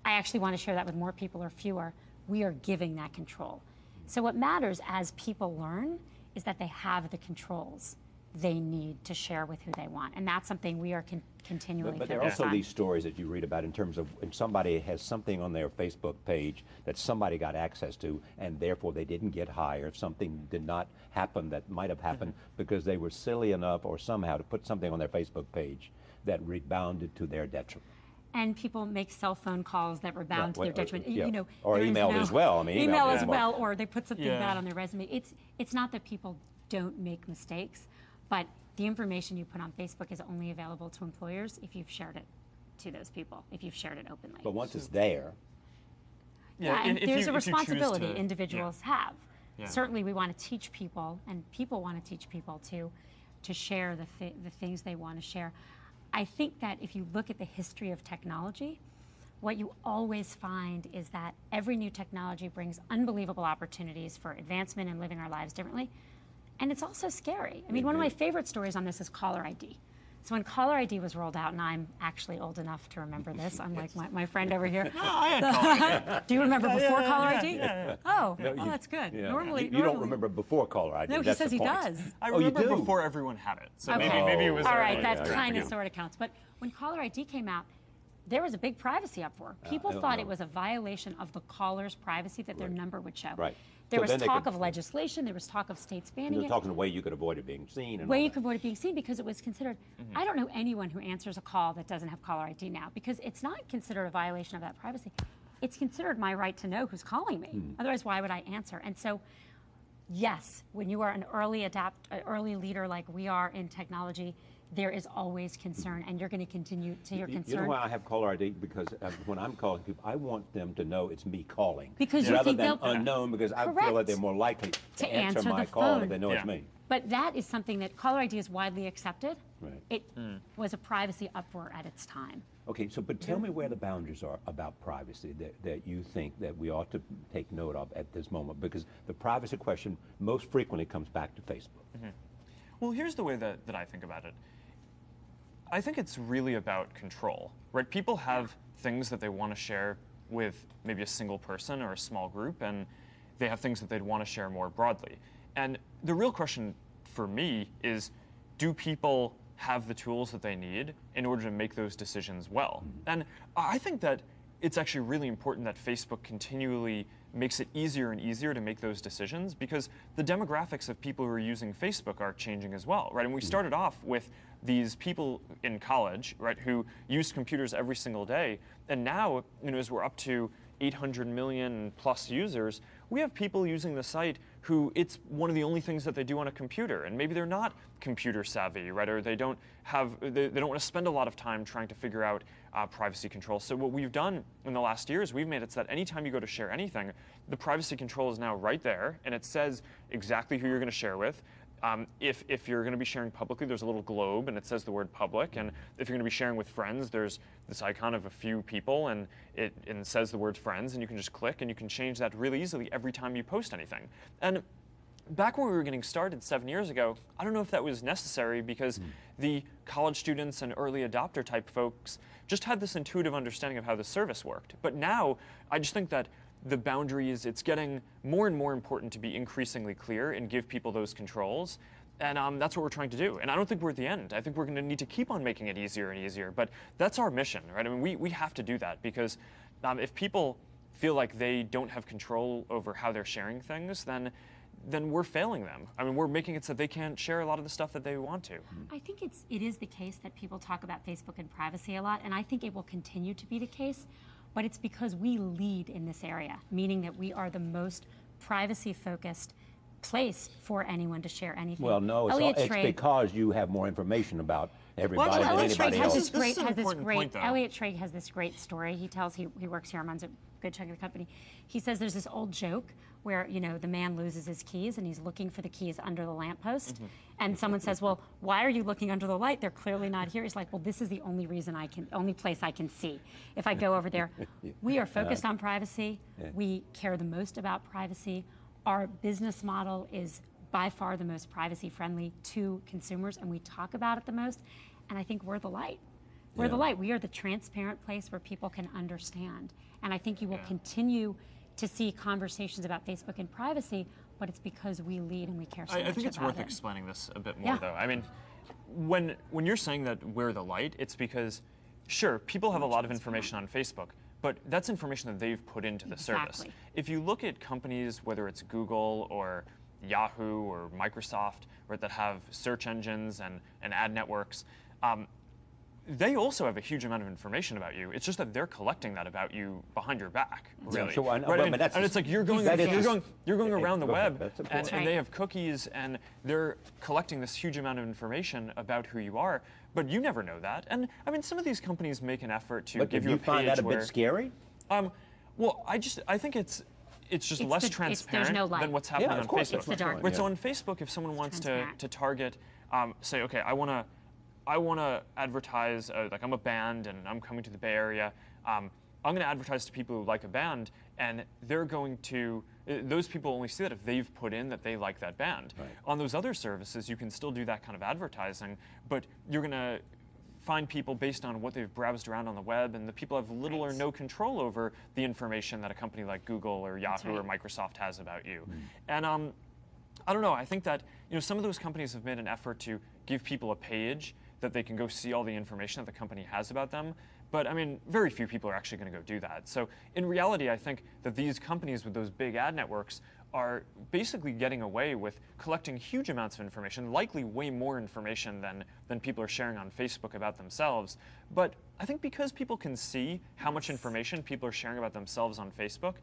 I actually want to share that with more people or fewer, we are giving that control. So what matters as people learn is that they have the controls they need to share with who they want. And that's something we are continually But there are also these stories that you read about in terms of when somebody has something on their Facebook page that somebody got access to, and therefore they didn't get hired. Something did not happen that might have happened because they were silly enough or somehow to put something on their Facebook page that rebounded to their detriment. And people make cell phone calls that rebound to their detriment. Or emailed as well. I mean, email as well, or they put something bad on their resume. It's not that people don't make mistakes, but the information you put on Facebook is only available to employers if you've shared it to those people, if you've shared it openly. But once it's there, and there's a responsibility individuals have. Certainly, we want to teach people, and people want to teach people to share the things they want to share. I think that if you look at the history of technology, what you always find is that every new technology brings unbelievable opportunities for advancement and living our lives differently. And it's also scary. I mean, one of my favorite stories on this is caller ID. So when caller ID was rolled out, and I'm actually old enough to remember this, unlike my friend over here. No, I had caller ID. Do you remember before caller ID? Yeah. Oh, that's good. Normally, you don't remember before caller ID. No, he says he does. I remember before everyone had it. So maybe it was all right, that kind of sort of counts. But when caller ID came out, there was a big privacy uproar. People thought it was a violation of the caller's privacy that their number would show. Right. There was talk of legislation. There was talk of states banning it. They were talking a way you could avoid it being seen. And way you could avoid it being seen because it was considered. I don't know anyone who answers a call that doesn't have caller ID now because it's not considered a violation of that privacy. It's considered my right to know who's calling me. Otherwise, why would I answer? And so, yes, when you are an early leader like we are in technology, there is always concern, and you're going to continue to your concern. You know why I have caller ID? Because when I'm calling people, I want them to know it's me calling. Because rather than unknown, because I feel that they're more likely to answer my call if they know it's me. But that is something that caller ID is widely accepted. Right. It was a privacy uproar at its time. Okay, but tell me where the boundaries are about privacy that you think that we ought to take note of at this moment, because the privacy question most frequently comes back to Facebook. Well, here's the way that I think about it. I think it's really about control, right? People have things that they want to share with maybe a single person or a small group, and they have things that they'd want to share more broadly. And the real question for me is, do people have the tools that they need in order to make those decisions well? And I think that it's actually really important that Facebook continually makes it easier and easier to make those decisions, because the demographics of people who are using Facebook are changing as well, right? And we started off with these people in college, right, who use computers every single day, and now, as we're up to 800 million plus users, we have people using the site who it's one of the only things that they do on a computer, and maybe they're not computer savvy, right, or they don't want to spend a lot of time trying to figure out privacy controls. So what we've done in the last year is we've made it so that anytime you go to share anything, the privacy control is now right there, and it says exactly who you're going to share with. If you're going to be sharing publicly, there's a little globe, and it says the word public. And if you're going to be sharing with friends, there's this icon of a few people, and it says the word friends, and you can just click, and you can change that really easily every time you post anything. And back when we were getting started 7 years ago, I don't know if that was necessary, because the college students and early adopter type folks just had this intuitive understanding of how the service worked. But now, I just think that the boundaries, it's getting more and more important to be increasingly clear and give people those controls. And that's what we're trying to do. And I don't think we're at the end. I think we're going to need to keep on making it easier and easier. But that's our mission, right? I mean, we have to do that because if people feel like they don't have control over how they're sharing things, then we're failing them. I mean, we're making it so they can't share a lot of the stuff that they want to. I think it is the case that people talk about Facebook and privacy a lot, and I think it will continue to be the case, but it's because we lead in this area, meaning that we are the most privacy-focused place for anyone to share anything. Well, no, it's because you have more information about everybody than anybody else. Elliot Schrage has this great story. He works here and runs a good chunk of the company. He says there's this old joke where, the man loses his keys and he's looking for the keys under the lamppost. And someone says, well, why are you looking under the light? They're clearly not here. He's like, well, this is the only place I can see. If I go over there, we are focused on privacy. We care the most about privacy. Our business model is by far the most privacy friendly to consumers, and we talk about it the most. And I think we're the light. We're the light. We are the transparent place where people can understand. And I think you will continue to see conversations about Facebook and privacy, but it's because we lead and we care so much about it. I think it's worth explaining this a bit more, though. I mean, when you're saying that we're the light, it's because, sure, people have a lot of information on Facebook, but that's information that they've put into the service. If you look at companies, whether it's Google or Yahoo or Microsoft, that have search engines and ad networks, they also have a huge amount of information about you. It's just that they're collecting that about you behind your back, really. So and it's like you're going around the web, and they have cookies, and they're collecting this huge amount of information about who you are. But you never know that. And I mean, some of these companies make an effort to give you a page where. But do you find that a bit scary? Well, I think it's just less transparent than what's happening on Facebook. It's the dark. Right, so on Facebook, if someone wants to target, say, okay, I want to advertise, like I'm a band and I'm coming to the Bay Area. I'm going to advertise to people who like a band, and they're going to, those people only see that if they've put in that they like that band. Right. On those other services, you can still do that kind of advertising, but you're going to find people based on what they've browsed around on the web, and the people have little or no control over the information that a company like Google or Yahoo or Microsoft has about you. And I don't know, I think that some of those companies have made an effort to give people a page that they can go see all the information that the company has about them. But I mean, very few people are actually going to go do that. So in reality, I think that these companies with those big ad networks are basically getting away with collecting huge amounts of information, likely way more information than people are sharing on Facebook about themselves. But I think because people can see how much information people are sharing about themselves on Facebook,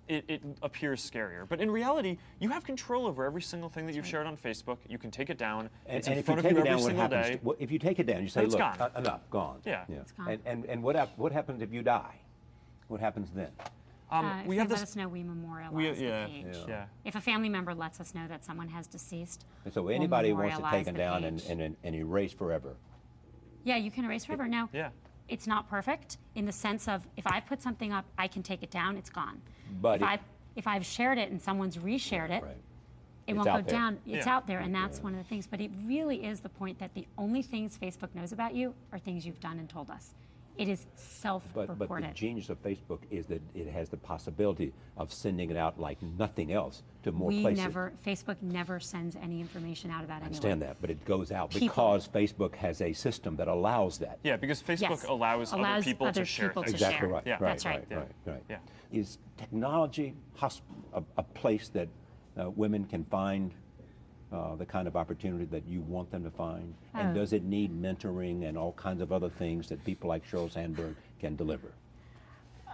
it appears scarier. But in reality, you have control over every single thing that you've shared on Facebook. You can take it down. It's in front of you every single day. If you take it down, you say, look, enough, gone. Yeah. It's gone. And what happens if you die? What happens then? If they let us know, we memorialize the page. If a family member lets us know that someone has deceased, so anybody wants to take it down and erase forever. Yeah, you can erase forever. Now, it's not perfect in the sense of if I put something up, I can take it down, it's gone. But if I've shared it and someone's reshared it, it won't go down. It's out there, and that's one of the things. But it really is the point that the only things Facebook knows about you are things you've done and told us. It is self-reported. But the genius of Facebook is that it has the possibility of sending it out like nothing else to more places. Facebook never sends any information out about anyone. I understand that, but it goes out because Facebook has a system that allows that. Yeah, because Facebook allows other people to share things. Exactly right. Yeah. That's right. Yeah. Is technology a place that women can find the kind of opportunity that you want them to find? And does it need mentoring and all kinds of other things that people like Sheryl Sandberg can deliver?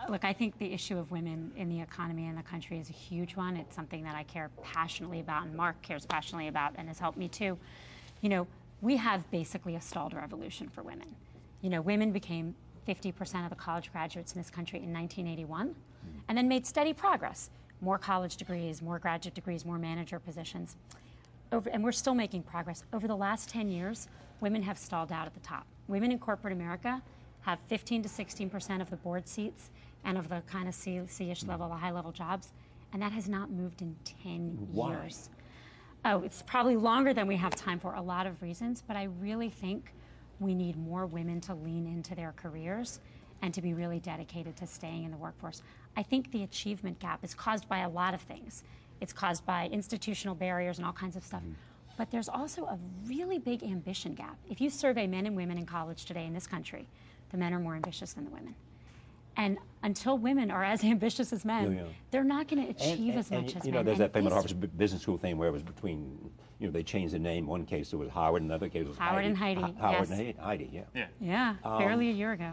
Look, I think the issue of women in the economy and the country is a huge one. It's something that I care passionately about, and Mark cares passionately about, and has helped me too. We have basically a stalled revolution for women. Women became 50% of the college graduates in this country in 1981, and then made steady progress. More college degrees, more graduate degrees, more manager positions. And we're still making progress. Over the last 10 years, women have stalled out at the top. Women in corporate America have 15 to 16% of the board seats and of the kind of C-ish level, the high-level jobs, and that has not moved in 10 years. Oh, it's probably longer than we have time for, a lot of reasons, but I really think we need more women to lean into their careers and to be really dedicated to staying in the workforce. I think the achievement gap is caused by a lot of things. It's caused by institutional barriers and all kinds of stuff. But there's also a really big ambition gap. If you survey men and women in college today in this country, the men are more ambitious than the women. And until women are as ambitious as men, they're not going to achieve as much as men. You know, there's that famous Harvard Business School thing where it was between, you know, they changed the name. One case it was Howard, another case it was Howard and Heidi. Howard and Heidi, yeah. Yeah, barely a year ago.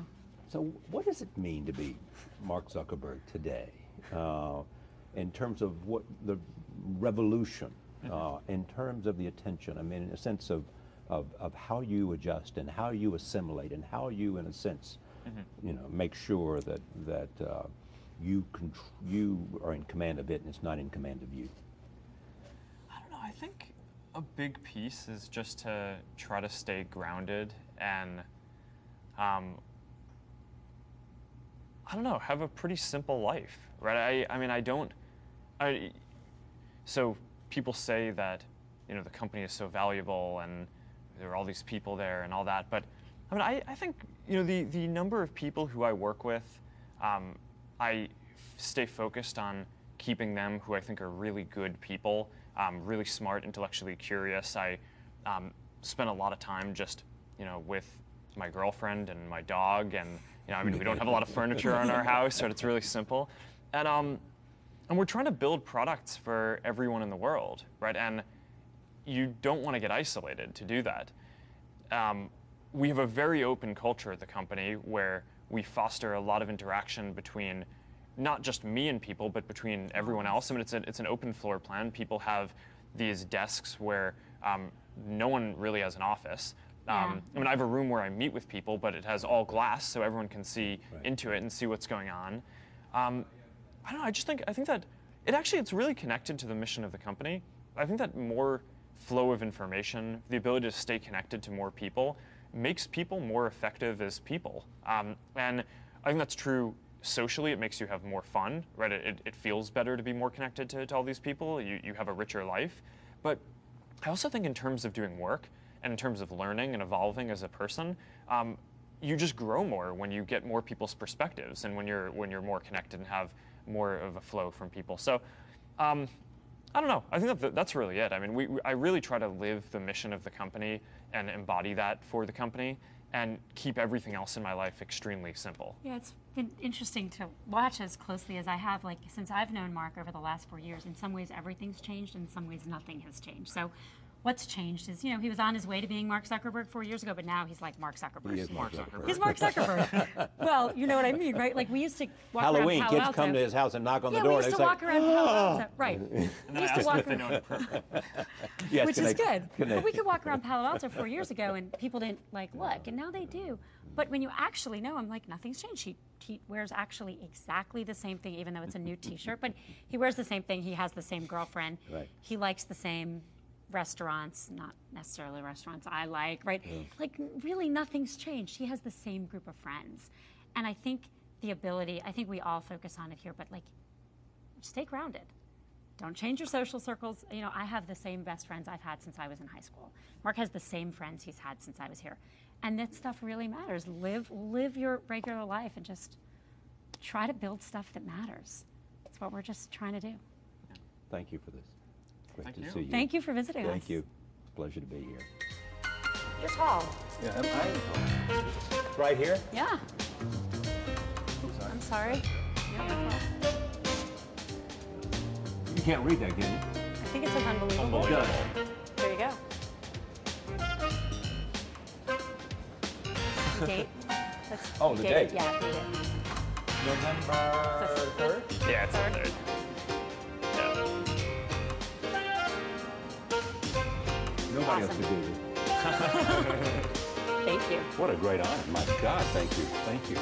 So what does it mean to be Mark Zuckerberg today in terms of what the revolution, in terms of the attention? I mean, in a sense of how you adjust and how you assimilate and how you, in a sense, you know, make sure that you are in command of it and it's not in command of you. I don't know. I think a big piece is just to try to stay grounded and I don't know, have a pretty simple life, right? I mean, so people say that, you know, the company is so valuable and there are all these people there and all that, but I mean, I think, you know, the number of people who I work with, I stay focused on keeping them who I think are really good people, really smart, intellectually curious. I spend a lot of time just, you know, with my girlfriend and my dog, and you know, I mean, we don't have a lot of furniture in our house, but it's really simple. And we're trying to build products for everyone in the world, right? And you don't want to get isolated to do that. We have a very open culture at the company where we foster a lot of interaction between not just me and people, but between everyone else. I mean, it's an open floor plan. People have these desks where no one really has an office. I mean, I have a room where I meet with people, but it has all glass, so everyone can see into it and see what's going on. I don't know. I think that it's really connected to the mission of the company. I think that more flow of information, the ability to stay connected to more people, makes people more effective as people. And I think that's true socially. It makes you have more fun, right? It feels better to be more connected to all these people. You have a richer life. But I also think in terms of doing work, and in terms of learning and evolving as a person, you just grow more when you get more people's perspectives and when you're more connected and have more of a flow from people. So, I don't know. I think that's really it. I mean, I really try to live the mission of the company and embody that for the company and keep everything else in my life extremely simple. Yeah, it's been interesting to watch as closely as I have. Like, since I've known Mark over the last 4 years, in some ways everything's changed, in some ways nothing has changed. So what's changed is, you know, he was on his way to being Mark Zuckerberg 4 years ago, but now he's like Mark Zuckerberg. He is Mark Zuckerberg. He's Mark Zuckerberg. Well, you know what I mean, right? Like, we used to walk Halloween, around Palo kids Alto. come to his house and knock on the door. Yeah, we used to walk around Palo Alto. Right. And then I asked them if they know Yes, which is good. But we could walk around Palo Alto 4 years ago and people didn't like look, and now they do. But when you actually know him, like, nothing's changed. He wears actually exactly the same thing, even though it's a new T-shirt. But he wears the same thing. He has the same girlfriend. Right. He likes the same restaurants, not necessarily restaurants I like, right? Yeah. Like, really nothing's changed. He has the same group of friends. And I think the ability, I think we all focus on it here, but like, stay grounded. Don't change your social circles. You know, I have the same best friends I've had since I was in high school. Mark has the same friends he's had since I was here. And that stuff really matters. Live your regular life and just try to build stuff that matters. That's what we're just trying to do. Thank you for this. Great to see you. Thank you for visiting us. Thank you. It's a pleasure to be here. You're tall. Yeah, I'm tall. Right here? Yeah. I'm sorry. Yeah, no problem. You can't read that, can you? I think it says unbelievable. It does. There you go. The date? The date. Yeah, the date. November 3rd? Yeah, it's the 3rd. Nobody else could do this. Thank you. What a great honor. My God, thank you. Thank you.